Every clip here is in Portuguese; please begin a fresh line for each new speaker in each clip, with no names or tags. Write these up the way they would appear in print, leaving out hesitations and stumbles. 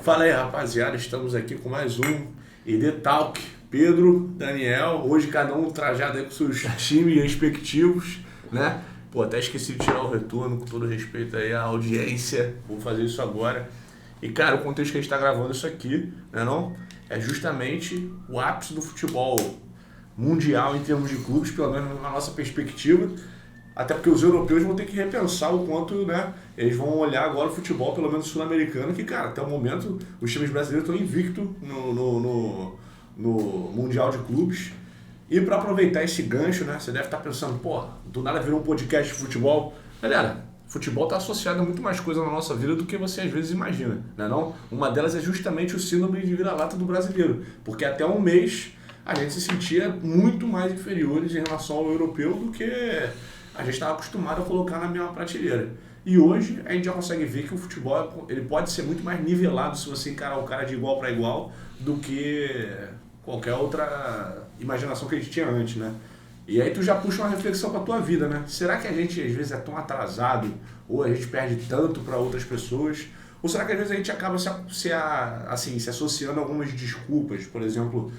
Fala aí, rapaziada, estamos aqui com mais um ED Talk. Pedro, Daniel, hoje cada um trajado aí com seus times respectivos, né? Pô, até esqueci de tirar o retorno, com todo respeito aí à audiência, vou fazer isso agora. E cara, o contexto que a gente tá gravando isso aqui, né não? É justamente o ápice do futebol mundial em termos de clubes, pelo menos na nossa perspectiva. Até porque os europeus vão ter que repensar o quanto, né, eles vão olhar agora o futebol, pelo menos sul-americano, que, cara, até o momento os times brasileiros estão invictos no Mundial de Clubes. E para aproveitar esse gancho, né, você deve estar pensando, pô, do nada virou um podcast de futebol. Galera, futebol está associado a muito mais coisa na nossa vida do que você às vezes imagina, né não? Uma delas é justamente o síndrome de vira-lata do brasileiro, porque até um mês a gente se sentia muito mais inferiores em relação ao europeu do que a gente estava acostumado a colocar na mesma prateleira. E hoje a gente já consegue ver que o futebol ele pode ser muito mais nivelado se você encarar o cara de igual para igual do que qualquer outra imaginação que a gente tinha antes, né? E aí tu já puxa uma reflexão para a tua vida, né? Será que a gente às vezes é tão atrasado ou a gente perde tanto para outras pessoas? Ou será que às vezes a gente acaba se associando a algumas desculpas? Por exemplo,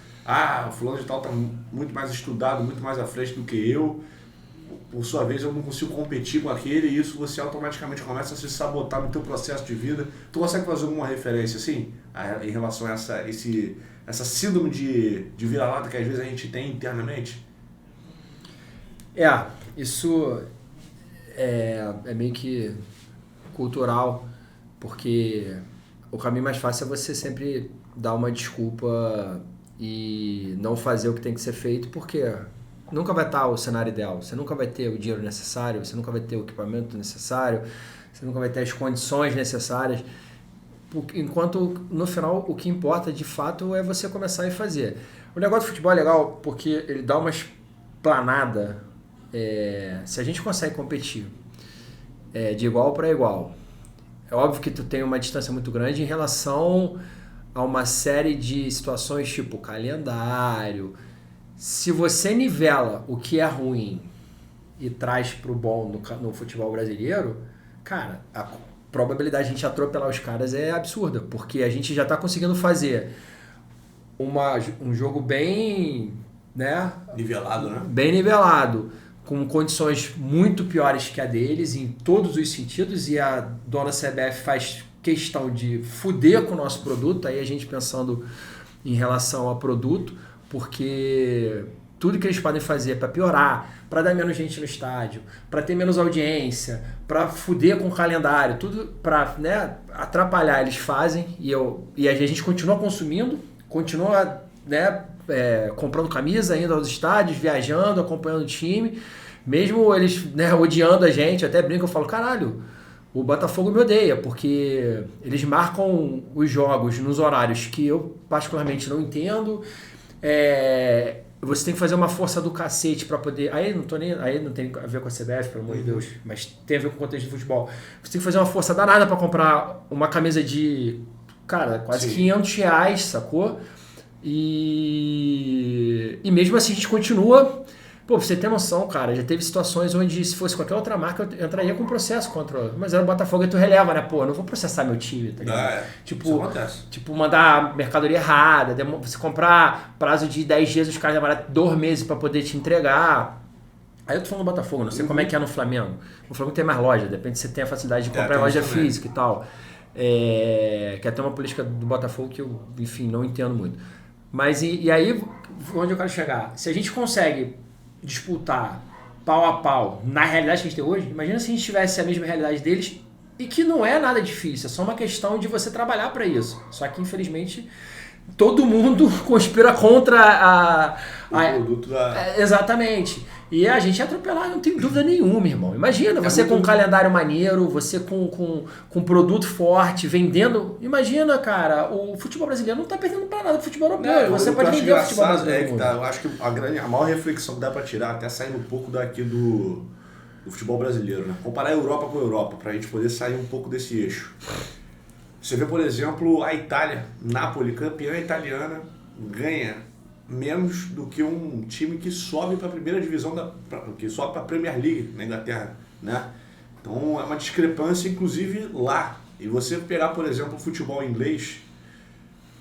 o fulano de tal está muito mais estudado, muito mais à frente do que eu. Por sua vez, eu não consigo competir com aquele e isso você automaticamente começa a se sabotar no teu processo de vida. Tu consegue fazer alguma referência assim em relação a essa síndrome de vira-lata que às vezes a gente tem internamente?
Isso é meio que cultural, porque o caminho mais fácil é você sempre dar uma desculpa e não fazer o que tem que ser feito, porque nunca vai estar o cenário ideal, você nunca vai ter o dinheiro necessário, você nunca vai ter o equipamento necessário, você nunca vai ter as condições necessárias, enquanto no final o que importa de fato é você começar a fazer. O negócio do futebol é legal porque ele dá uma esplanada, se a gente consegue competir de igual para igual, é óbvio que tu tem uma distância muito grande em relação a uma série de situações tipo calendário. Se você nivela o que é ruim e traz pro bom no futebol brasileiro, cara, a probabilidade de a gente atropelar os caras é absurda, porque a gente já está conseguindo fazer um jogo bem, né?
Nivelado, né?
Bem nivelado, com condições muito piores que a deles em todos os sentidos, e a dona CBF faz questão de fuder com o nosso produto, aí a gente pensando em relação a produto, porque tudo que eles podem fazer para piorar, para dar menos gente no estádio, para ter menos audiência, para fuder com o calendário, tudo para, né, atrapalhar, eles fazem, e a gente continua consumindo, continua, né, comprando camisa, indo aos estádios, viajando, acompanhando o time, mesmo eles, né, odiando a gente. Eu até brinco, eu falo, caralho, o Botafogo me odeia, porque eles marcam os jogos nos horários que eu particularmente não entendo. Você tem que fazer uma força do cacete para poder... Aí não tem a ver com a CBF, pelo amor de Deus, mas tem a ver com o contexto de futebol. Você tem que fazer uma força danada para comprar uma camisa de, cara, quase R$500, sacou? E mesmo assim a gente continua... Pô, pra você ter noção, cara, já teve situações onde se fosse qualquer outra marca eu entraria com processo contra... Mas era o Botafogo e tu releva, né? Pô, eu não vou processar meu time, tá ligado? Tipo, mandar mercadoria errada, você comprar prazo de 10 dias, os caras demoraram 2 meses pra poder te entregar. Aí eu tô falando do Botafogo, não sei como é que é no Flamengo. No Flamengo tem mais loja, depende se você tem a facilidade de comprar em loja física e tal. Que é até uma política do Botafogo que eu, enfim, não entendo muito. Mas e aí, onde eu quero chegar? Se a gente consegue disputar pau a pau na realidade que a gente tem hoje, imagina se a gente tivesse a mesma realidade deles, e que não é nada difícil, é só uma questão de você trabalhar para isso. Só que infelizmente todo mundo conspira contra
o produto da...
Exatamente. E a gente é atropelar, não tem dúvida nenhuma, irmão. Imagina, você com um calendário maneiro, você com produto forte, vendendo. Imagina, cara, o futebol brasileiro não tá perdendo pra nada pro futebol europeu. Você pode vender o futebol brasileiro.
Eu acho que a maior reflexão que dá pra tirar, até saindo um pouco daqui do futebol brasileiro, né? Comparar a Europa com a Europa, pra gente poder sair um pouco desse eixo. Você vê, por exemplo, a Itália, Napoli, campeã italiana, ganha menos do que um time que sobe para a primeira divisão, que sobe para a Premier League na Inglaterra, né? Então é uma discrepância, inclusive, lá. E você pegar, por exemplo, o futebol inglês,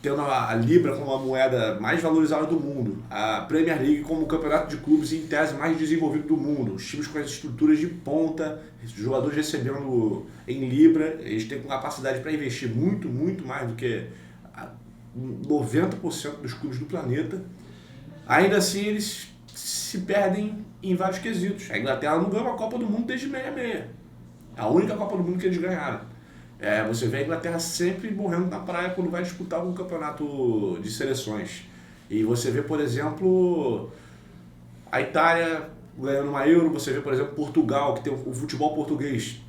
tendo a Libra como a moeda mais valorizada do mundo, a Premier League como o campeonato de clubes em tese mais desenvolvido do mundo, os times com as estruturas de ponta, os jogadores recebendo em Libra, eles têm capacidade para investir muito, muito mais do que 90% dos clubes do planeta. Ainda assim, eles se perdem em vários quesitos. A Inglaterra não ganhou uma Copa do Mundo desde 66. A única Copa do Mundo que eles ganharam. Você vê a Inglaterra sempre morrendo na praia quando vai disputar algum campeonato de seleções. E você vê, por exemplo, a Itália ganhando uma Euro, você vê, por exemplo, Portugal, que tem o futebol português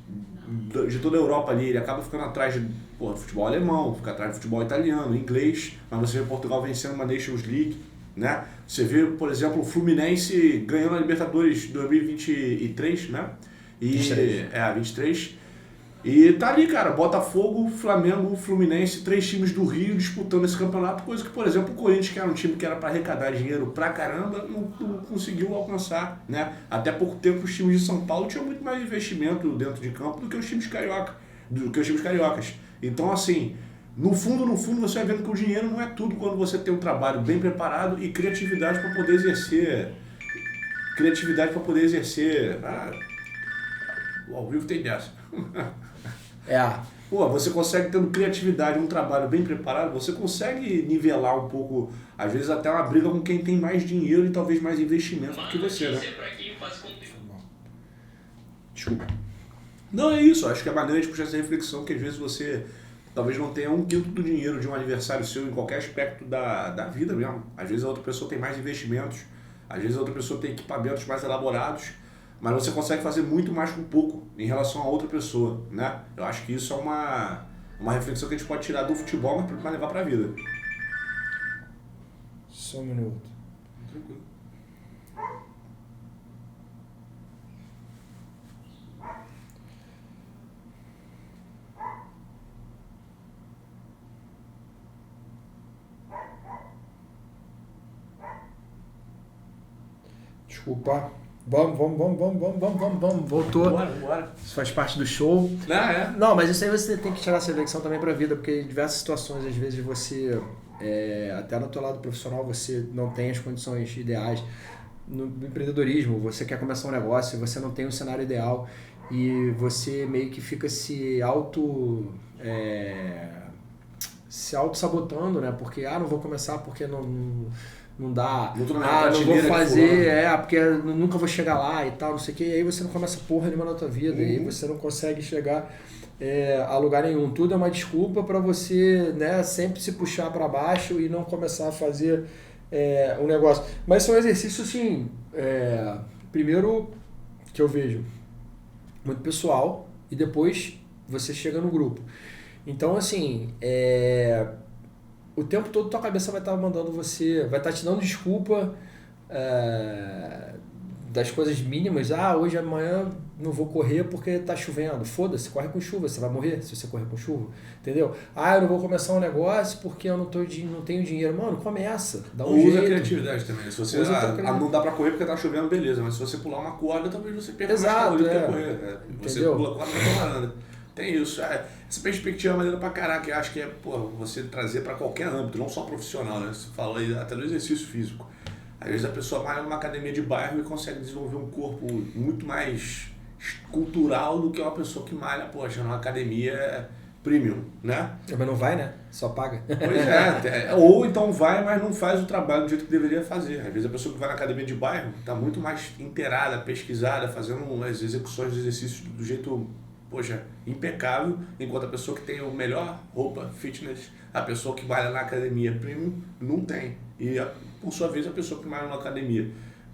de toda a Europa ali, ele acaba ficando atrás de futebol alemão, fica atrás do futebol italiano, inglês, mas você vê Portugal vencendo uma Nations League, né? Você vê, por exemplo, o Fluminense ganhando a Libertadores 2023, né? 23. E tá ali, cara, Botafogo, Flamengo, Fluminense, 3 times do Rio disputando esse campeonato, coisa que, por exemplo, o Corinthians, que era um time que era para arrecadar dinheiro pra caramba, não conseguiu alcançar, né? Até pouco tempo os times de São Paulo tinham muito mais investimento dentro de campo do que os times cariocas. Então, assim, no fundo, você vai vendo que o dinheiro não é tudo quando você tem um trabalho bem preparado e criatividade para poder exercer. O ao vivo tem dessa. Você consegue, tendo criatividade, um trabalho bem preparado, você consegue nivelar um pouco, às vezes até uma briga com quem tem mais dinheiro e talvez mais investimento do que você, né? Desculpa. Não, é isso. Acho que é a maneira de puxar essa reflexão que às vezes você talvez não tenha 1/5 do dinheiro de um aniversário seu em qualquer aspecto da vida mesmo. Às vezes a outra pessoa tem mais investimentos, às vezes a outra pessoa tem equipamentos mais elaborados, mas você consegue fazer muito mais com pouco em relação a outra pessoa, né? Eu acho que isso é uma reflexão que a gente pode tirar do futebol, mas para levar para a vida.
Só um minuto.
Tranquilo.
Desculpa. Vamos. Voltou.
Bora.
Isso faz parte do show. Não, mas isso aí você tem que tirar essa reflexão também pra vida, porque em diversas situações, às vezes, você, até no teu lado profissional, você não tem as condições ideais. No empreendedorismo, você quer começar um negócio, você não tem um cenário ideal e você meio que fica se auto-sabotando, né? Porque, não vou começar porque não dá, não vou fazer, porque eu nunca vou chegar lá e tal, não sei o que, e aí você não começa porra nenhuma na tua vida, e aí você não consegue chegar a lugar nenhum. Tudo é uma desculpa para você, né, sempre se puxar para baixo e não começar a fazer um negócio. Mas são exercícios, assim, primeiro que eu vejo muito pessoal e depois você chega no grupo. Então, assim, o tempo todo tua cabeça vai estar mandando você, vai estar te dando desculpa das coisas mínimas. Hoje, amanhã não vou correr porque tá chovendo. Foda-se, corre com chuva, você vai morrer se você correr com chuva, entendeu? Eu não vou começar um negócio porque eu não tenho dinheiro. Mano, começa, dá um jeito.
Usa a criatividade também. Se você não dá pra correr porque tá chovendo, beleza, mas se você pular uma corda, talvez você perca mais calor do que correr. Você pula a corda e tá varanda. Tem isso. Essa perspectiva é maneira pra caraca. Eu acho que você trazer pra qualquer âmbito, não só profissional, né? Você falou aí até do exercício físico. Às vezes a pessoa malha numa academia de bairro e consegue desenvolver um corpo muito mais cultural do que uma pessoa que malha, numa academia premium, né?
Mas não vai, né? Só paga.
Pois ou então vai, mas não faz o trabalho do jeito que deveria fazer. Às vezes a pessoa que vai na academia de bairro está muito mais inteirada, pesquisada, fazendo as execuções de exercícios do jeito impecável, enquanto a pessoa que tem a melhor roupa fitness, a pessoa que malha na academia premium, não tem. E, por sua vez, a pessoa que malha na academia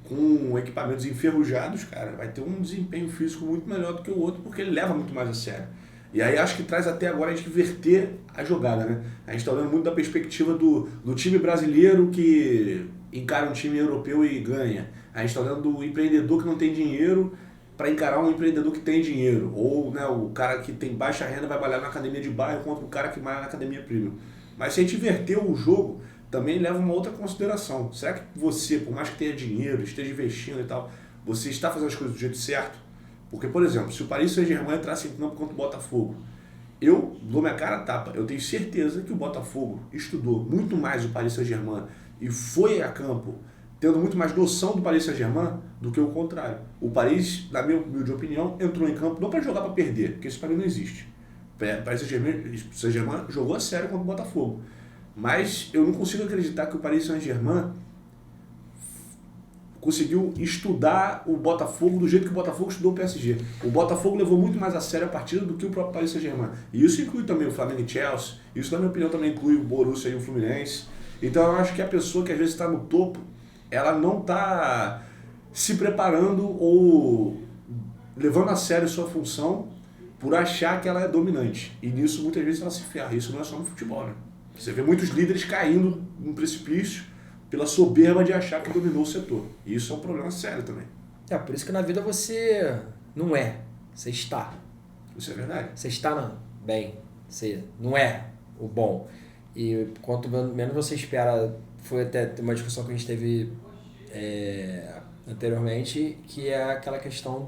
com equipamentos enferrujados, cara, vai ter um desempenho físico muito melhor do que o outro, porque ele leva muito mais a sério. E aí acho que traz até agora a gente inverter a jogada, né? A gente está olhando muito da perspectiva do time brasileiro que encara um time europeu e ganha. A gente está olhando do empreendedor que não tem dinheiro para encarar um empreendedor que tem dinheiro. Ou, né, o cara que tem baixa renda vai malhar na academia de bairro contra o cara que malha na academia premium. Mas se a gente inverter o jogo, também leva uma outra consideração. Será que você, por mais que tenha dinheiro, esteja investindo e tal, você está fazendo as coisas do jeito certo? Porque, por exemplo, se o Paris Saint-Germain entrasse em campo contra o Botafogo Eu dou minha cara a tapa. Eu tenho certeza que o Botafogo estudou muito mais o Paris Saint-Germain e foi a campo tendo muito mais noção do Paris Saint-Germain do que o contrário. O Paris, na minha humilde opinião, entrou em campo não para jogar para perder, porque isso para mim não existe. O Paris Saint-Germain jogou a sério contra o Botafogo. Mas eu não consigo acreditar que o Paris Saint-Germain conseguiu estudar o Botafogo do jeito que o Botafogo estudou o PSG. O Botafogo levou muito mais a sério a partida do que o próprio Paris Saint-Germain. E isso inclui também o Flamengo e Chelsea. Isso, na minha opinião, também inclui o Borussia e o Fluminense. Então eu acho que a pessoa que às vezes está no topo, ela não está se preparando ou levando a sério sua função por achar que ela é dominante. E nisso muitas vezes ela se ferra. Isso não é só no futebol, né? Você vê muitos líderes caindo num precipício pela soberba de achar que dominou o setor. E isso é um problema sério também.
Por isso que na vida você não é, você está.
Isso é verdade.
Você está bem, você não é o bom. E quanto menos você espera, foi até uma discussão que a gente teve anteriormente, que é aquela questão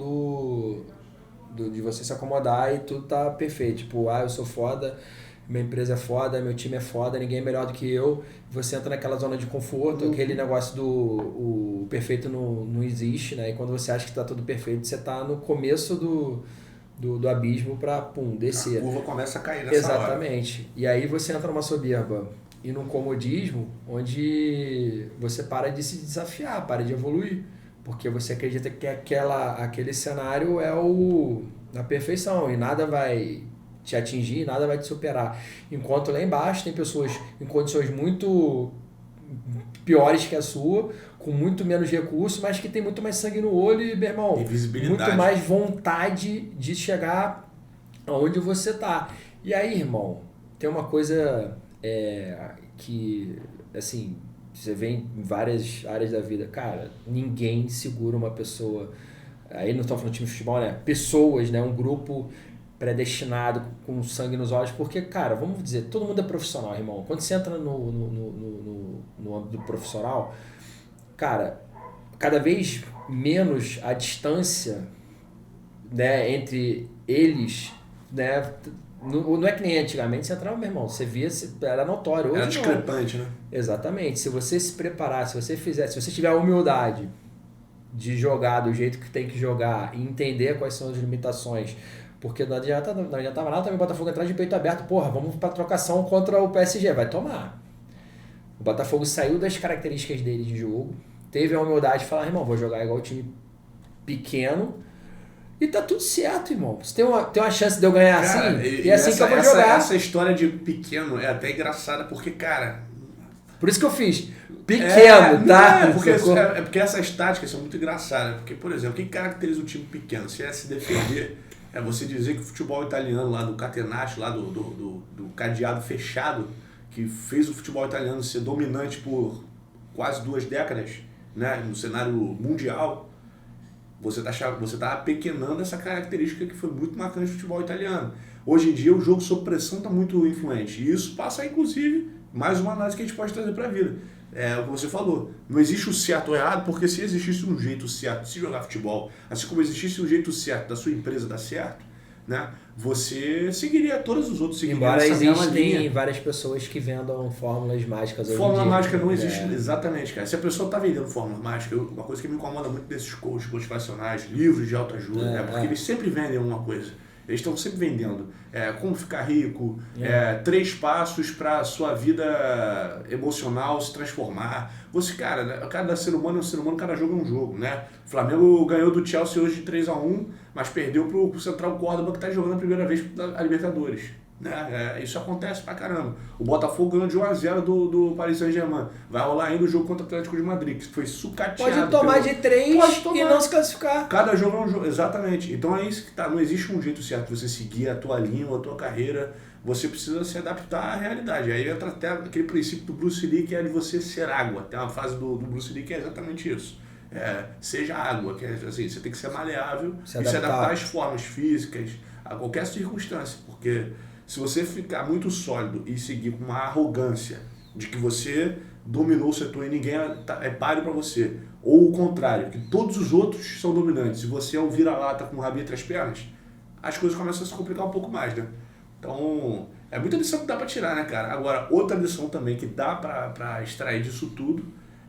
de você se acomodar e tudo tá perfeito. Tipo, eu sou foda, minha empresa é foda, meu time é foda, ninguém é melhor do que eu. Você entra naquela zona de conforto, aquele negócio o perfeito não existe, né? E quando você acha que tá tudo perfeito, você tá no começo do abismo pra, descer.
A curva começa a cair nessa hora.
Exatamente. E aí você entra numa soberba e num comodismo onde você para de se desafiar, para de evoluir. Porque você acredita que aquele cenário é a perfeição e nada vai te atingir, nada vai te superar. Enquanto lá embaixo tem pessoas em condições muito piores que a sua, com muito menos recurso, mas que tem muito mais sangue no olho e, meu irmão, muito mais vontade de chegar aonde você tá. E aí, irmão, tem uma coisa que, assim, você vê em várias áreas da vida, cara, ninguém segura uma pessoa, aí não estou falando de time de futebol, né? Pessoas, né? Um grupo predestinado, com sangue nos olhos, porque, cara, vamos dizer, todo mundo é profissional, irmão. Quando você entra no âmbito profissional, cara, cada vez menos a distância, né, entre eles, né, não é que nem antigamente, você entrava, meu irmão, você via, era notório. Hoje
era discrepante, né?
Exatamente. Se você se preparar, se você tiver a humildade de jogar do jeito que tem que jogar e entender quais são as limitações, porque não adiantava nada também o Botafogo entrar de peito aberto, vamos para trocação contra o PSG, vai tomar. O Botafogo saiu das características dele de jogo, teve a humildade de falar, irmão, vou jogar igual time pequeno e tá tudo certo, irmão. Você tem uma chance de eu ganhar, cara, assim, e é assim que eu vou jogar.
Essa história de pequeno é até engraçada, porque, cara...
Por isso que eu fiz pequeno, tá?
Porque essas táticas são muito engraçadas. Porque, por exemplo, o que caracteriza o time pequeno? Se é se defender... É você dizer que o futebol italiano lá do Catenaccio, lá do cadeado fechado, que fez o futebol italiano ser dominante por quase 2 décadas, né, no cenário mundial, você tá apequenando essa característica que foi muito marcante do futebol italiano. Hoje em dia o jogo sob pressão está muito influente e isso passa, inclusive, mais uma análise que a gente pode trazer para a vida. É o que você falou, não existe o certo ou errado, porque se existisse um jeito certo de se jogar futebol, assim como existisse um jeito certo da sua empresa dar certo, né, você seguiria todos os outros seguiriam.
Embora existem várias pessoas que vendam fórmulas mágicas hoje em dia.
Fórmula mágica não existe, exatamente, cara. Se a pessoa está vendendo fórmula mágica, uma coisa que me incomoda muito desses coaches motivacionais, livros de autoajuda, porque eles sempre vendem alguma coisa. Eles estão sempre vendendo como ficar rico, 3 passos para a sua vida emocional se transformar. Você, cara, cada ser humano é um ser humano, cada jogo é um jogo, né? O Flamengo ganhou do Chelsea hoje de 3-1, mas perdeu para o Central Córdoba, que está jogando a primeira vez a Libertadores. Né? Isso acontece pra caramba. O Botafogo ganhou de 1-0 do Paris Saint-Germain. Vai rolar ainda o jogo contra o Atlético de Madrid, que foi sucateado.
Pode tomar de 3 e não se classificar.
Cada jogo é um jogo, exatamente. Então é isso que tá. Não existe um jeito certo de você seguir a tua linha ou a tua carreira. Você precisa se adaptar à realidade. Aí entra até aquele princípio do Bruce Lee, que é de você ser água. Tem uma fase do Bruce Lee que é exatamente isso. Seja água, que é assim, você tem que ser maleável e se adaptar às formas físicas, a qualquer circunstância. Porque se você ficar muito sólido e seguir com uma arrogância de que você dominou o setor e ninguém é páreo para você, ou o contrário, que todos os outros são dominantes e você é um vira-lata com o rabinho entre as pernas, as coisas começam a se complicar um pouco mais, né? Então, é muita lição que dá pra tirar, né, cara? Agora, outra lição também que dá pra extrair disso tudo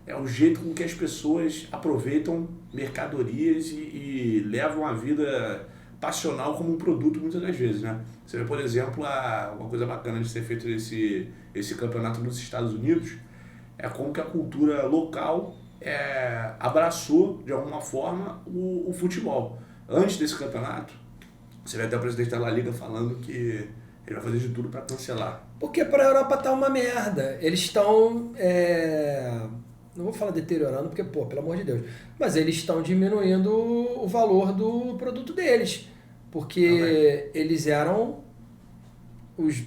é o jeito com que as pessoas aproveitam mercadorias e levam a vida passional como um produto muitas das vezes, né? Você vê, por exemplo, uma coisa bacana de ser feito esse campeonato nos Estados Unidos é como que a cultura local abraçou, de alguma forma, o futebol. Antes desse campeonato, você vê até o presidente da La Liga falando que ele vai fazer de tudo para cancelar.
Porque para a Europa tá uma merda. Eles estão... não vou falar deteriorando, porque, pô, pelo amor de Deus. Mas eles estão diminuindo o valor do produto deles. Porque eles eram os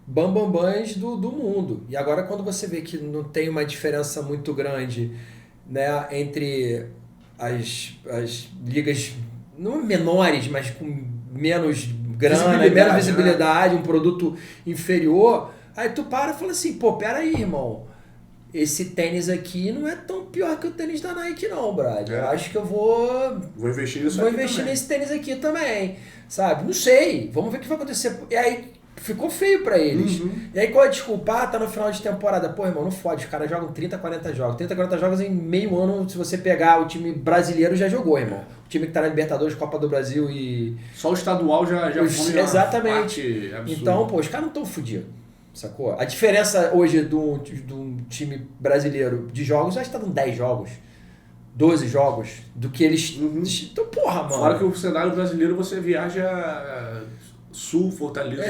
bambambãs do mundo. E agora, quando você vê que não tem uma diferença muito grande, né, entre as ligas, não menores, mas com menos grana, menos visibilidade, né? Um produto inferior, aí tu para e fala assim, pô, peraí, irmão. Esse tênis aqui não é tão pior que o tênis da Nike não, brother. Eu acho que eu vou
investir
nesse tênis aqui também, sabe? Não sei, vamos ver o que vai acontecer. E aí ficou feio pra eles. E aí qual é a desculpa? Tá no final de temporada. Pô, irmão, não fode, os caras jogam 30, 40 jogos. 30, 40 jogos em meio ano, se você pegar o time brasileiro, já jogou, irmão. O time que tá na Libertadores, Copa do Brasil e...
Só o estadual já foi
exatamente. Então, pô, os caras não tão fodidos. Sacou? A diferença hoje do time brasileiro de jogos já está dando 10 jogos, 12 jogos, do que eles... Então, porra, mano.
Fora que o cenário brasileiro você viaja sul, Fortaleza,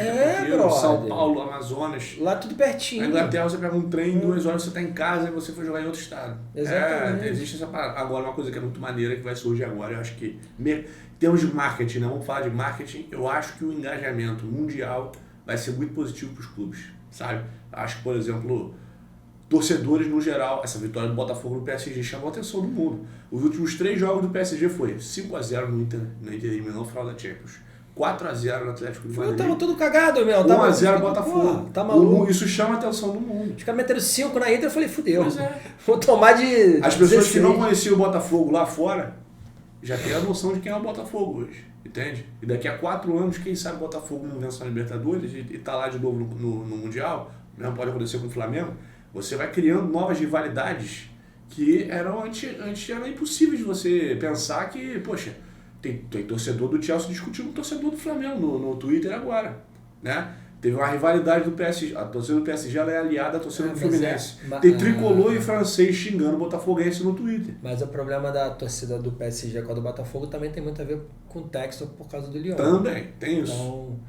São Paulo, Amazonas.
Lá tudo pertinho.
Na Inglaterra você pega um trem, 2 horas você está em casa e você foi jogar em outro estado.
Exatamente.
Existe essa parada. Agora, uma coisa que é muito maneira que vai surgir agora, eu acho que, em termos de marketing, né? Vamos falar de marketing, eu acho que o engajamento mundial vai ser muito positivo para os clubes, sabe? Acho que, por exemplo, torcedores no geral, essa vitória do Botafogo no PSG chamou a atenção do mundo. Os últimos 3 jogos do PSG foi 5-0 no Inter no final da Champions, 4-0 no Atlético de Madrid.
Tava tudo cagado, meu.
1-0 Botafogo.
Tá maluco.
Isso chama a atenção do mundo.
Os caras meteram 5 na Inter, eu falei, fudeu.
Pois é.
Vou tomar de...
As pessoas que não conheciam o Botafogo lá fora já têm a noção de quem é o Botafogo hoje. Entende? E daqui a 4 anos, quem sabe o Botafogo não vence a Libertadores e tá lá de novo no Mundial, mesmo pode acontecer com o Flamengo, você vai criando novas rivalidades que antes eram impossíveis de você pensar que, poxa, tem torcedor do Chelsea discutindo com o torcedor do Flamengo no Twitter agora, né? Teve uma rivalidade do PSG, a torcida do PSG ela é aliada à torcida do Fluminense. Tem tricolor e francês xingando o botafoguense no Twitter.
Mas o problema da torcida do PSG com a do Botafogo também tem muito a ver com o texto por causa do Lyon.
Também, tem isso.
Então,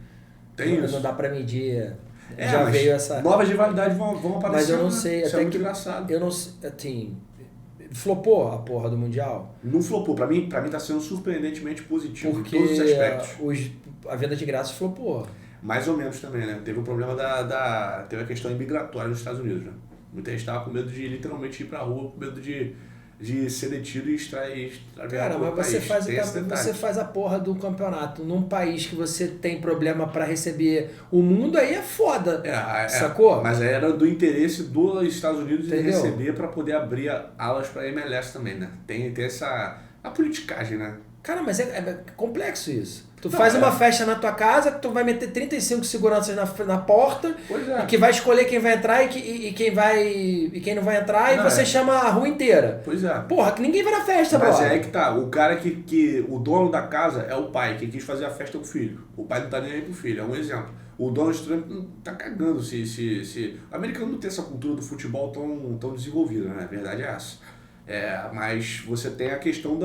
tem isso.
Não dá pra medir. Já veio essa...
Novas rivalidades vão aparecer.
Mas eu não sei.
Isso
até
é muito engraçado.
Eu não sei, assim... Flopou a porra do Mundial?
Não flopou. Pra mim tá sendo surpreendentemente positivo
porque
em todos os aspectos.
A venda de graça flopou.
Mais ou menos também, né? Teve o problema teve a questão imigratória nos Estados Unidos, né? Muita gente estava com medo de literalmente ir pra rua, com medo de ser detido e extraviado.
Cara, mas você faz a porra do campeonato num país que você tem problema pra receber o mundo, aí é foda. Sacou?
Mas era do interesse dos Estados Unidos de receber pra poder abrir alas pra MLS também, né? Tem a politicagem, né?
Cara, mas é complexo isso. Tu faz uma festa na tua casa, tu vai meter 35 seguranças na porta, e que vai escolher quem vai entrar e quem não vai entrar, e você chama a rua inteira.
Pois é.
Porra, que ninguém vai na festa,
mas é aí que tá. O cara que o dono da casa é o pai, que quis fazer a festa com o filho. O pai não tá nem aí pro filho, é um exemplo. O Donald Trump tá cagando se... O americano não tem essa cultura do futebol tão desenvolvida, né? A verdade é essa. Mas você tem a questão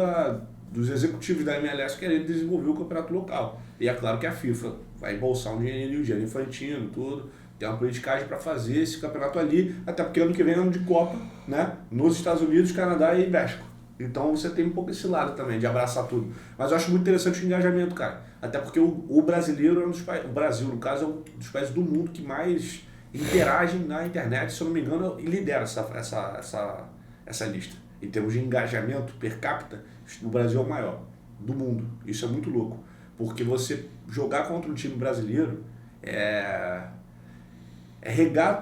dos executivos da MLS querendo desenvolver o campeonato local. E é claro que a FIFA vai embolsar um dinheirinho, Gianni Infantino, tudo. Tem uma politicagem para fazer esse campeonato ali, até porque ano que vem é ano de Copa, né? Nos Estados Unidos, Canadá e México. Então você tem um pouco esse lado também, de abraçar tudo. Mas eu acho muito interessante o engajamento, cara. Até porque o brasileiro é um dos países... O Brasil, no caso, é um dos países do mundo que mais interagem na internet, se eu não me engano, e lidera essa lista. Em termos de engajamento per capita, o Brasil é o maior do mundo. Isso é muito louco. Porque você jogar contra um time brasileiro é regar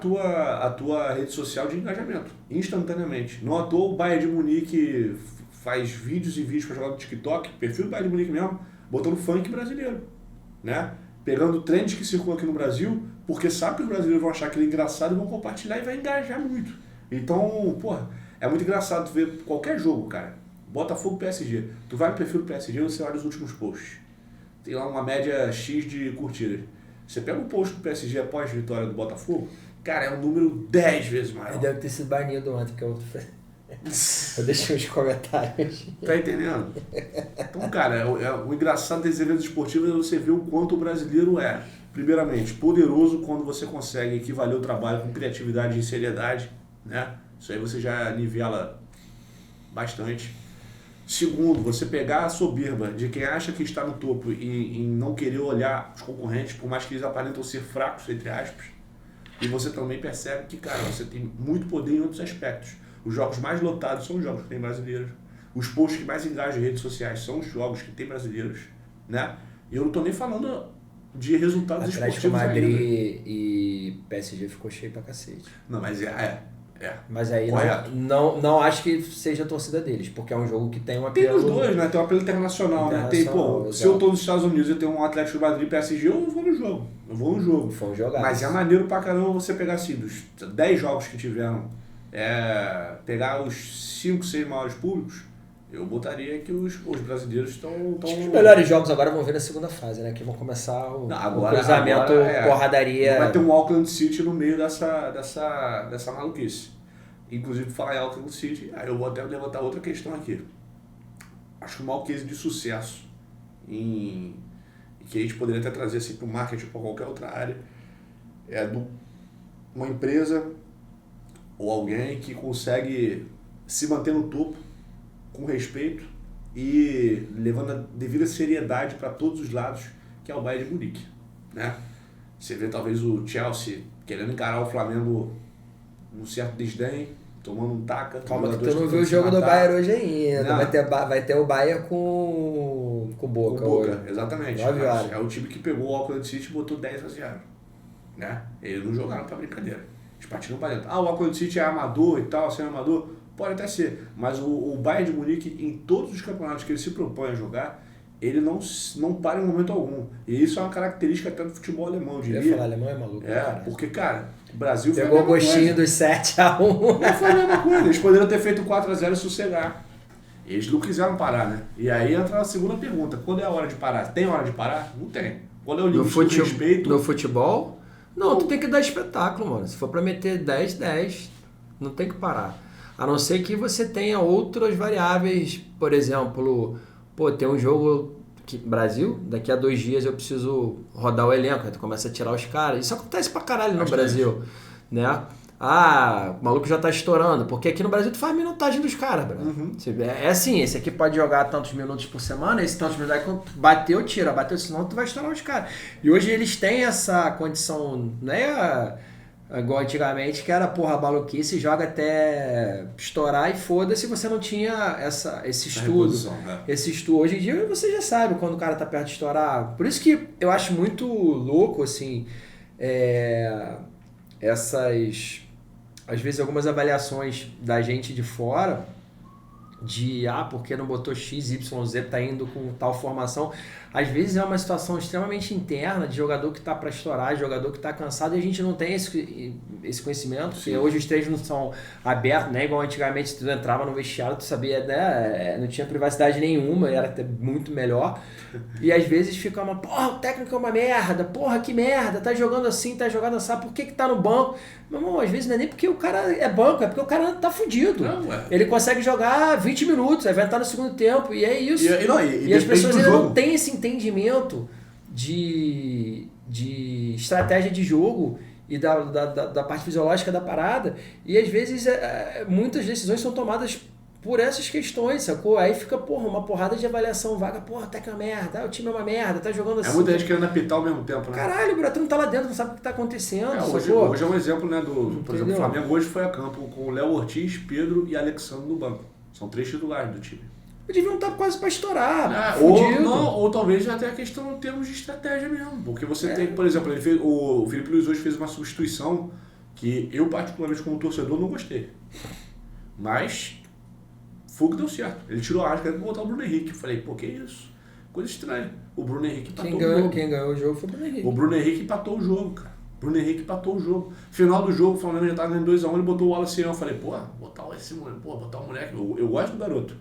a tua rede social de engajamento, instantaneamente. Não à toa o Bayern de Munique faz vídeos e vídeos para jogar no TikTok, perfil do Bayern de Munique mesmo, botando funk brasileiro, né? pegando trends que circulam aqui no Brasil, porque sabe que os brasileiros vão achar aquilo engraçado e vão compartilhar e vai engajar muito. Então, porra, é muito engraçado tu ver qualquer jogo, cara. Botafogo PSG. Tu vai no perfil do PSG e você olha os últimos posts. Tem lá uma média X de curtidas. Você pega o post do PSG após a vitória do Botafogo, cara, é um número 10 vezes maior.
Deve ter sido banido ontem, porque eu deixei os comentários.
Tá entendendo? Então, cara, o engraçado desses eventos esportivos é você ver o quanto o brasileiro é, primeiramente, poderoso quando você consegue equivaler o trabalho com criatividade e seriedade, né? Isso aí você já nivela bastante. Segundo, você pegar a soberba de quem acha que está no topo e não querer olhar os concorrentes, por mais que eles aparentam ser fracos, entre aspas, e você também percebe que, cara, você tem muito poder em outros aspectos. Os jogos mais lotados são os jogos que tem brasileiros. Os posts que mais engajam em redes sociais são os jogos que tem brasileiros, né? E eu não tô nem falando de resultados
Atlético
esportivos
Madrid
ainda.
e PSG ficou cheio pra cacete.
Não, mas
Mas aí não acho que seja a torcida deles, porque é um jogo que tem um
Tem
apelo...
os dois, né? Tem um apelo internacional, né? Tem, pô, se eu tô nos Estados Unidos e tenho um Atlético Madrid e PSG, eu vou no jogo.
Foi um jogaço.
Mas é maneiro pra caramba você pegar assim, dos 10 jogos que tiveram, pegar os 5, 6 maiores públicos, eu botaria que os brasileiros estão...
Acho que os melhores jogos agora vão ver na segunda fase, né? Que vão começar o cruzamento, porradaria...
Vai ter um Auckland City no meio dessa maluquice. Inclusive, falar em Auckland City, aí eu vou até levantar outra questão aqui. Acho que o maior case de sucesso e que a gente poderia até trazer assim, para o marketing ou para qualquer outra área é uma empresa ou alguém que consegue se manter no topo com respeito e levando a devida seriedade para todos os lados, que é o Bayern de Munique, né? Você vê talvez o Chelsea querendo encarar o Flamengo num certo desdém, tomando um taca.
Calma que tu não viu o jogo do Bayern hoje ainda. Vai ter o Bayern com o Boca.
Com o Boca, exatamente.
Mas
é o time que pegou o Auckland City e botou 10-0. Né? Eles não jogaram pra brincadeira. Eles partiram pra dentro. O Auckland City é amador e tal, sem amador. Pode até ser. Mas o Bayern de Munique, em todos os campeonatos que ele se propõe a jogar, ele não para em momento algum. E isso é uma característica até do futebol alemão, eu diria.
Eu ia falar, alemão é maluco.
Porque, cara, o Brasil
pegou o gostinho dos 7-1.
Não foi a mesma coisa. Eles poderiam ter feito 4-0 e sossegar. Eles não quiseram parar, né? E aí entra a segunda pergunta. Quando é a hora de parar? Tem hora de parar? Não tem. Quando é o limite do respeito?
No futebol? Não, tu tem que dar espetáculo, mano. Se for pra meter 10, não tem que parar. A não ser que você tenha outras variáveis. Por exemplo, tem um jogo... Brasil, daqui a 2 dias eu preciso rodar o elenco, aí tu começa a tirar os caras. Isso acontece pra caralho no Brasil, né? O maluco já tá estourando, porque aqui no Brasil tu faz minutagem dos caras, bro. É assim, esse aqui pode jogar tantos minutos por semana, esse tantos minutos, aí bateu, tira, bateu, senão tu vai estourar os caras. E hoje eles têm essa condição, não é igual antigamente, que era, maluquice, joga até estourar e foda-se, você não tinha esse estudo. Esse estudo. Hoje em dia você já sabe quando o cara tá perto de estourar. Por isso que eu acho muito louco, assim, às vezes algumas avaliações da gente de fora, porque não botou X, Y, Z, tá indo com tal formação. Às vezes é uma situação extremamente interna de jogador que tá para estourar, de jogador que tá cansado, e a gente não tem esse conhecimento. Porque hoje os treinos não são abertos, né? Igual antigamente tu entrava no vestiário, tu sabia, né? Não tinha privacidade nenhuma, era até muito melhor. E às vezes fica o técnico é uma merda, que merda, tá jogando assim, tá jogando assim, por que tá no banco? Meu irmão, às vezes não é nem porque o cara é banco, é porque o cara tá fudido. Ele consegue jogar 20 minutos, aí vai entrar no segundo tempo, e é isso. E as pessoas ainda não têm esse entendimento de estratégia de jogo e da parte fisiológica da parada, e às vezes muitas decisões são tomadas por essas questões, sacou? Aí fica, uma porrada de avaliação vaga, o técnico é uma merda, o time é uma merda, tá jogando assim.
É muita gente querendo apitar ao mesmo tempo, né?
Caralho, tu não tá lá dentro, não sabe o que tá acontecendo,
hoje é um exemplo, né, por exemplo, o Flamengo hoje foi a campo com o Léo Ortiz, Pedro e Alexandre no banco. São 3 titulares do time.
Deviam estar quase para estourar.
Ou talvez já até a questão em termos de estratégia mesmo. Porque você tem, por exemplo, o Felipe Luiz hoje fez uma substituição que eu, particularmente como torcedor, não gostei. Mas foi o que deu certo. Ele tirou a Arrascaeta para botar o Bruno Henrique. Eu falei, que isso? Coisa estranha. O Bruno Henrique empatou o
Quem
jogo.
ganhou o jogo foi o Bruno Henrique.
O Bruno Henrique empatou o jogo, cara. Bruno Henrique empatou o jogo. Final do jogo, o Flamengo já tava ganhando 2x1, ele botou o Wallace Young. Eu falei, botar o moleque. Eu gosto do garoto.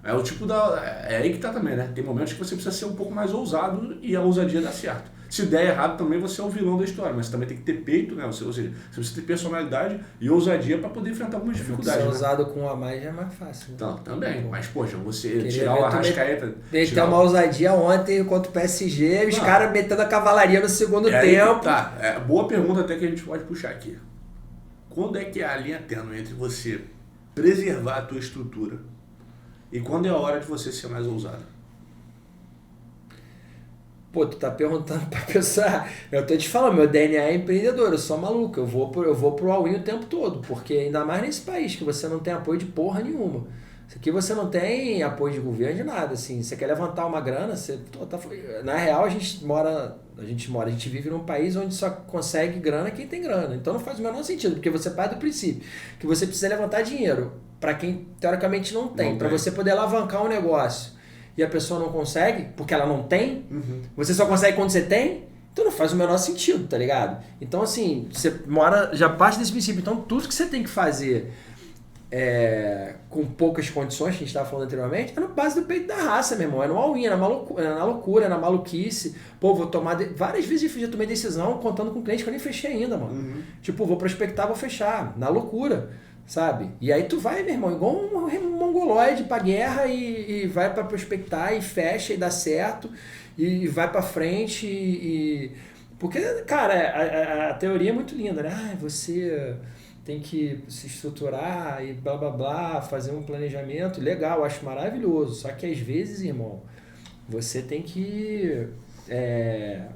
É o tipo da. É aí que tá também, né? Tem momentos que você precisa ser um pouco mais ousado e a ousadia dá certo. Se der errado também, você é o vilão da história, mas você também tem que ter peito, né? Ou seja, você precisa ter personalidade e ousadia para poder enfrentar algumas dificuldades.
Ser
né?
ousado com um a mais já é mais fácil. Né?
Então, também. Mas, poxa, você
Queria
tirar o Arrascaeta.
Tem uma ousadia ontem contra o PSG, os caras metendo a cavalaria no segundo tempo.
Tá, boa pergunta até que a gente pode puxar aqui. Quando é que é a linha tênue entre você preservar a tua estrutura e quando é a hora de você ser mais ousado?
Pô, tu tá perguntando pra pessoa. Eu tô te falando, meu DNA é empreendedor, eu sou maluco, eu vou pro all-in o tempo todo, porque ainda mais nesse país que você não tem apoio de porra nenhuma. Isso aqui você não tem apoio de governo de nada, assim. Você quer levantar uma grana, na real a gente vive num país onde só consegue grana quem tem grana. Então não faz o menor sentido, porque você parte do princípio que você precisa levantar dinheiro para quem teoricamente não tem, para você poder alavancar um negócio. E a pessoa não consegue, porque ela não tem, você só consegue quando você tem, então não faz o menor sentido, tá ligado? Então assim, você já parte desse princípio, então tudo que você tem que fazer com poucas condições, que a gente estava falando anteriormente, é no base do peito da raça, meu irmão, é no all-in, é na loucura, é na maluquice. Pô, vou tomar, várias vezes eu já tomei decisão contando com cliente que eu nem fechei ainda, mano. Tipo, vou prospectar, vou fechar, na loucura. Sabe? E aí tu vai, meu irmão, igual um mongoloide pra guerra e vai pra prospectar e fecha e dá certo e vai pra frente porque, cara, a teoria é muito linda, né? Você tem que se estruturar e blá blá blá, fazer um planejamento, legal, acho maravilhoso, só que às vezes, irmão, você tem que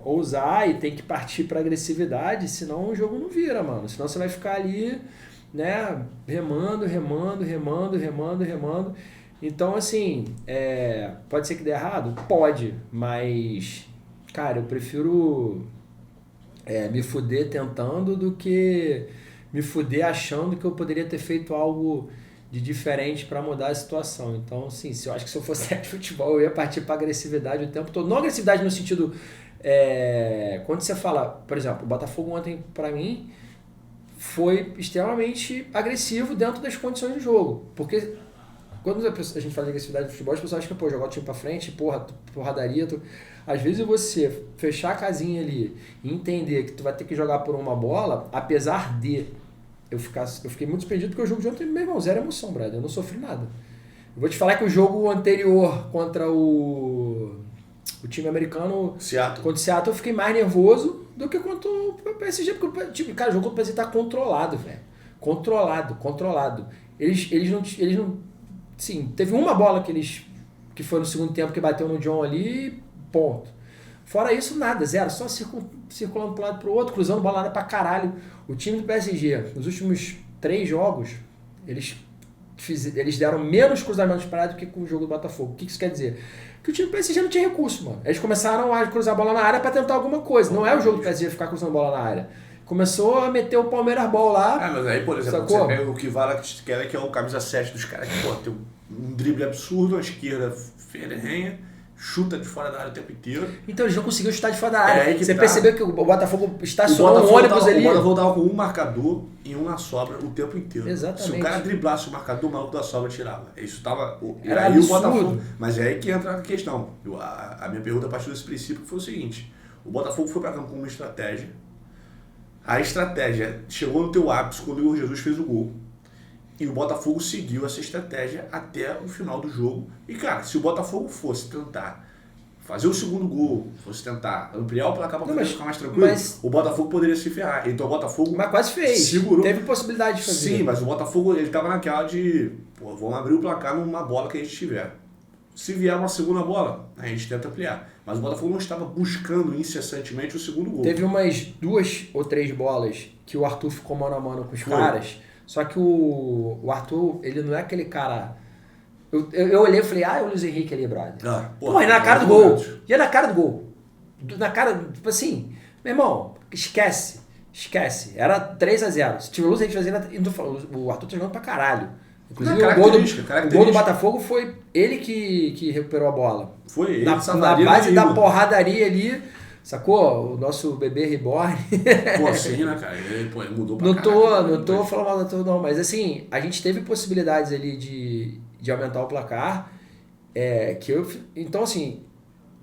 ousar e tem que partir pra agressividade, senão o jogo não vira, mano, senão você vai ficar ali, né, remando. Então, assim, pode ser que dê errado? Pode, mas, cara, eu prefiro me fuder tentando do que me fuder achando que eu poderia ter feito algo de diferente para mudar a situação. Então, assim, eu acho que se eu fosse de futebol, eu ia partir para agressividade o tempo todo. Não agressividade no sentido... quando você fala, por exemplo, o Botafogo ontem, para mim, foi extremamente agressivo dentro das condições do jogo. Porque quando a gente fala de agressividade do futebol, as pessoas acham que jogar o time pra frente, porradaria. Às vezes você fechar a casinha ali e entender que tu vai ter que jogar por uma bola, apesar de eu fiquei muito surpreendido porque o jogo de ontem, meu irmão, zero emoção, brother. Eu não sofri nada. Eu vou te falar que o jogo anterior contra o time americano, contra o Seattle, eu fiquei mais nervoso do que contra o PSG, porque o time, cara, o jogo contra o PSG tá controlado, velho. Controlado. Eles não... Sim, teve uma bola que foi no segundo tempo que bateu no John ali, ponto. Fora isso, nada, zero. Só circulando para um lado e pro outro, cruzando bola nada pra caralho. O time do PSG, nos últimos 3 jogos, eles deram menos cruzamentos parados do que com o jogo do Botafogo. O que isso quer dizer? Que o time do PSG não tinha recurso, mano. Eles começaram a cruzar a bola na área para tentar alguma coisa. Não é o jogo do PSG ficar cruzando bola na área. Começou a meter o Palmeiras Ball lá.
Mas aí, por exemplo, você pega o que vale que é o camisa 7 dos caras que tem um drible absurdo, a esquerda ferrenha, chuta de fora da área o tempo inteiro.
Então eles não conseguiram chutar de fora da área. Você
tá.
Percebeu que o Botafogo estacionou um ônibus ali?
O Botafogo tava com um marcador e um na sobra o tempo inteiro.
Exatamente.
Se o cara driblasse o marcador, o maluco da sobra tirava. Isso tava.
Era aí absurdo.
O Botafogo. Mas é aí que entra a questão. A minha pergunta partiu desse princípio foi o seguinte: o Botafogo foi pra campo com uma estratégia. A estratégia chegou no teu ápice quando o Igor Jesus fez o gol. E o Botafogo seguiu essa estratégia até o final do jogo. E, cara, se o Botafogo fosse tentar fazer o segundo gol, fosse tentar ampliar o placar para ficar mais tranquilo, o Botafogo poderia se ferrar. Então o Botafogo...
Mas quase fez.
Segurou.
Teve possibilidade de fazer.
Sim, mas o Botafogo, ele tava naquela de... vamos abrir o placar numa bola que a gente tiver. Se vier uma segunda bola, a gente tenta ampliar. Mas o Botafogo não estava buscando incessantemente o segundo gol.
Teve umas 2 ou 3 bolas que o Arthur ficou mano a mano com os caras. Só que o Arthur, ele não é aquele cara... Eu olhei e falei, o Luiz Henrique ali, brother. Porra, na cara do gol. E na cara do gol. Na cara, tipo assim, meu irmão, esquece. Era 3-0. Se tiver o Luiz Henrique fazendo, o Arthur tá jogando pra caralho. Inclusive o gol do Botafogo foi ele que recuperou a bola.
Foi ele,
na base da porradaria ali, sacou? O nosso bebê reborn.
Pô, sim, né, cara? Ele mudou pra caralho.
Não tô falando mal da turma, não, mas assim, a gente teve possibilidades ali de aumentar o placar. Então, assim,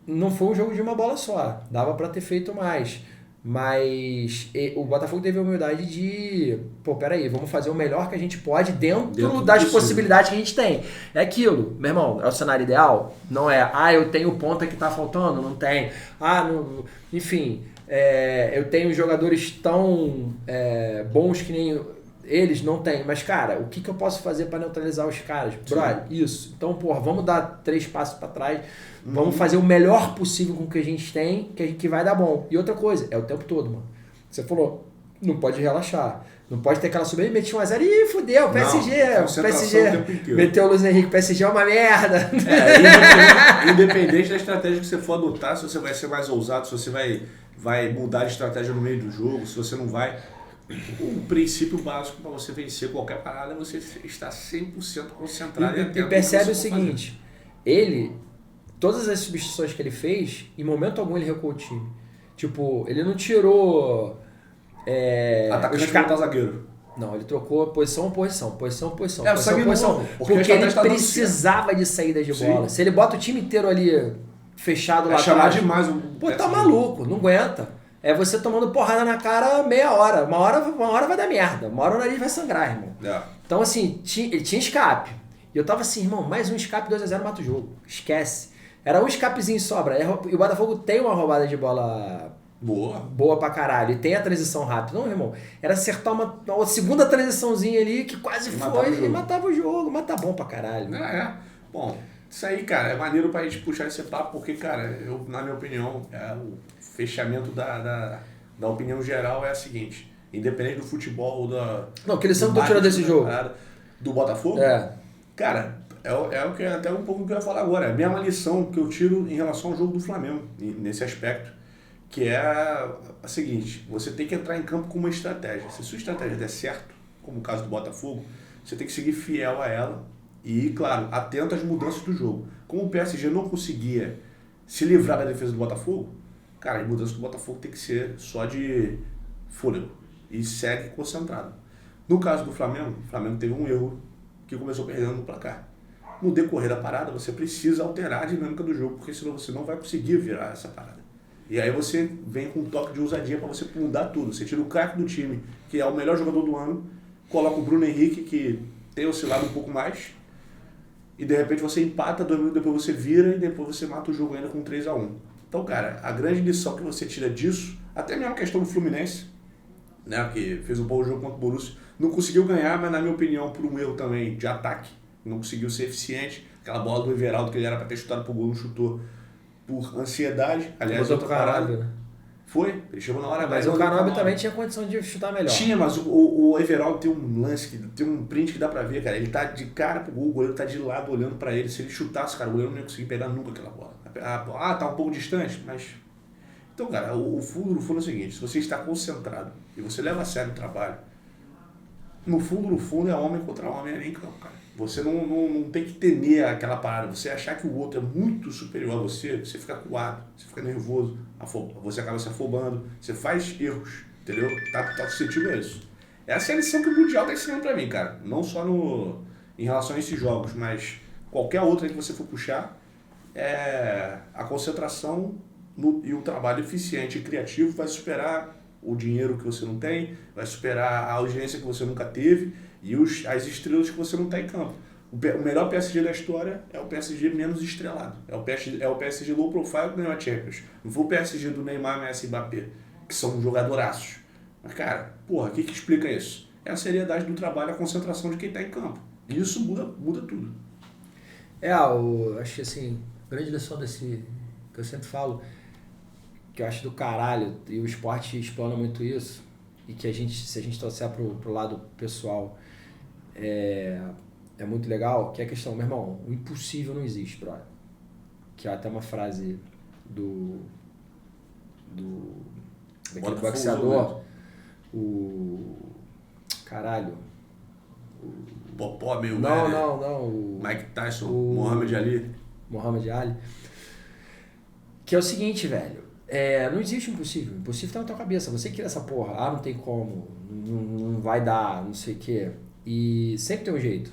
não foi um jogo de uma bola só. Dava pra ter feito mais. Mas o Botafogo teve a humildade de... Pô, peraí, vamos fazer o melhor que a gente pode dentro das possibilidades que a gente tem. É aquilo, meu irmão, é o cenário ideal? Não é, eu tenho ponta que tá faltando? Não tem. Enfim, eu tenho jogadores tão bons que nem eles, não tem. Mas, cara, o que eu posso fazer para neutralizar os caras? Brother, isso. Então, porra, vamos dar 3 passos para trás. Vamos fazer o melhor possível com o que a gente tem, que vai dar bom. E outra coisa, é o tempo todo, mano. Você falou, não pode relaxar. Não pode ter aquela subida e meter 1x0 e fudeu, PSG. Meteu o Luiz Henrique, PSG é uma merda.
Independente da estratégia que você for adotar, se você vai ser mais ousado, se você vai mudar de estratégia no meio do jogo, se você não vai... O princípio básico para você vencer qualquer parada é você estar 100% concentrado.
E percebe o seguinte, todas as substituições que ele fez, em momento algum ele recuou o time. Tipo, ele não tirou...
atacante contra zagueiro.
Não, ele trocou posição. Posição. Porque ele precisava de saídas de bola. Se ele bota o time inteiro ali fechado lá atrás...
chamar demais
Pô, tá maluco, não aguenta. É você tomando porrada na cara meia hora. Uma hora vai dar merda. Uma hora o nariz vai sangrar, irmão. Então, assim, ele tinha escape. E eu tava assim, irmão, mais um escape, 2x0 mata o jogo. Esquece. Era um escapezinho sobra. E o Botafogo tem uma roubada de bola boa pra caralho. E tem a transição rápida. Não, irmão. Era acertar uma segunda transiçãozinha ali que quase foi e matava o jogo. Mas tá bom pra caralho.
Bom, isso aí, cara, é maneiro pra gente puxar esse papo, porque, cara, na minha opinião, o fechamento da opinião geral é a seguinte: independente do futebol ou da...
Não, que eles não estão tirando desse jogo.
Do Botafogo? Cara, é o que até um pouco que eu ia falar agora. É a mesma lição que eu tiro em relação ao jogo do Flamengo, nesse aspecto, que é a seguinte: você tem que entrar em campo com uma estratégia. Se sua estratégia der certo, como o caso do Botafogo, você tem que seguir fiel a ela e, claro, atento às mudanças do jogo. Como o PSG não conseguia se livrar da defesa do Botafogo, cara, as mudanças do Botafogo tem que ser só de fôlego e segue concentrado. No caso do Flamengo, o Flamengo teve um erro que começou perdendo no placar. No decorrer da parada, você precisa alterar a dinâmica do jogo, porque senão você não vai conseguir virar essa parada. E aí você vem com um toque de ousadia para você mudar tudo. Você tira o craque do time, que é o melhor jogador do ano, coloca o Bruno Henrique, que tem oscilado um pouco mais, e de repente você empata, 2 minutos depois você vira e depois você mata o jogo ainda com 3-1. Então, cara, a grande lição que você tira disso, até mesmo a questão do Fluminense, né, que fez um bom jogo contra o Borussia, não conseguiu ganhar, mas na minha opinião, por um erro também de ataque, não conseguiu ser eficiente. Aquela bola do Everaldo que ele era para ter chutado pro gol, não chutou por ansiedade. Aliás,
outra parada, né?
Foi, ele chegou na hora.
Mas o Canóbio também tinha condição de chutar melhor.
Tinha, mas o Everaldo tem um lance, tem um print que dá pra ver, cara. Ele tá de cara pro gol, o goleiro tá de lado olhando pra ele. Se ele chutasse, cara, o goleiro não ia conseguir pegar nunca aquela bola. Tá um pouco distante, mas... Então, cara, o fundo do fundo é o seguinte: se você está concentrado e você leva a sério o trabalho, no fundo do fundo é homem contra homem ali em campo, cara. Você não tem que temer aquela parada. Você achar que o outro é muito superior a você, você fica coado, você fica nervoso, você acaba se afobando, você faz erros, entendeu? Tá suscetível a isso. Essa é a lição que o Mundial tá ensinando pra mim, cara. Não só em relação a esses jogos, mas qualquer outra que você for puxar, a concentração e o trabalho eficiente e criativo vai superar o dinheiro que você não tem, vai superar a audiência que você nunca teve e as estrelas que você não está em campo. O melhor PSG da história é o PSG menos estrelado. É o PSG low profile que ganhou a Champions. Não foi o PSG do Neymar, Messi e Mbappé, que são jogadoraços. Mas, cara, porra, o que explica isso? É a seriedade do trabalho, a concentração de quem está em campo. E isso muda tudo.
Acho que assim, a grande lição desse, que eu sempre falo, que eu acho do caralho, e o esporte explana muito isso, e que se a gente trouxer pro lado pessoal, é muito legal, que é a questão, meu irmão, o impossível não existe, brother. Que é até uma frase daquele boxeador,
O Popó, meio
Não. O
Mike Tyson, Muhammad Ali.
Muhammad Ali. Que é o seguinte, velho. Não existe impossível. Impossível tá na tua cabeça. Você cria essa porra. Não tem como. Não vai dar, não sei o quê. E sempre tem um jeito.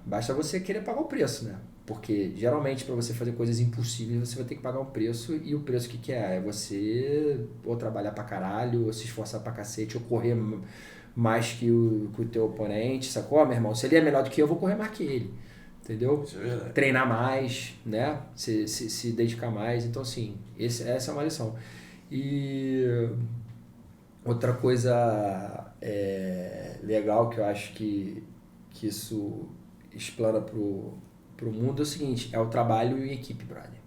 Basta você querer pagar o preço, né? Porque geralmente para você fazer coisas impossíveis você vai ter que pagar um preço. E o preço que é? É você ou trabalhar pra caralho, ou se esforçar pra cacete, ou correr mais que o teu oponente, sacou? Meu irmão, se ele é melhor do que eu vou correr mais que ele. Entendeu?
Isso é verdade.
Treinar mais, né? Se dedicar mais. Então, assim, essa é uma lição. E outra coisa legal que eu acho que isso explana pro mundo é o seguinte, é o trabalho em equipe, brother.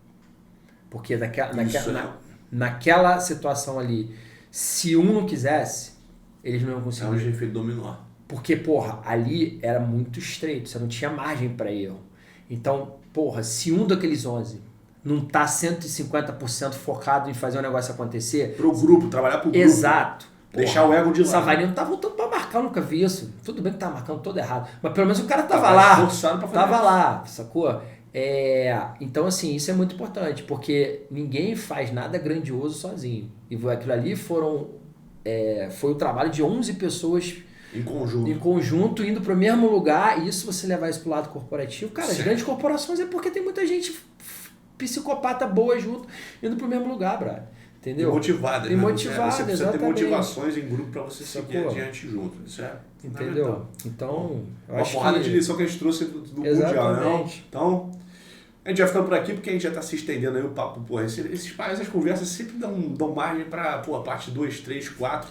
Porque naquela situação ali, se um não quisesse, eles não iam conseguir.
É um efeito dominó.
Porque, porra, ali era muito estreito, você não tinha margem para erro. Então, porra, se um daqueles 11 não tá 150% focado em fazer o negócio acontecer...
Pro grupo, trabalhar pro grupo.
Exato.
Deixar o ego de lado.
Savarino não tá voltando pra marcar, eu nunca vi isso. Tudo bem que tá marcando todo errado, mas pelo menos o cara tava lá.
Esforçado pra fazer
tava
isso.
lá, sacou? Então, assim, isso é muito importante, porque ninguém faz nada grandioso sozinho. E aquilo ali foi o trabalho de 11 pessoas
em conjunto,
indo pro mesmo lugar, e isso você levar isso pro lado corporativo, cara,
certo.
As grandes corporações é porque tem muita gente psicopata boa junto, indo pro mesmo lugar, brother. Entendeu?
E motivada, né? Você precisa
exatamente.
ter motivações em grupo para você
Sacou?
seguir adiante junto. Isso é
entendeu? Então, eu
uma
acho
porrada
que...
de lição que a gente trouxe do Mundial, né? Então, a gente vai ficando por aqui porque a gente já está se estendendo aí o papo. Porra, essas conversas sempre dão margem para parte 2, 3, 4.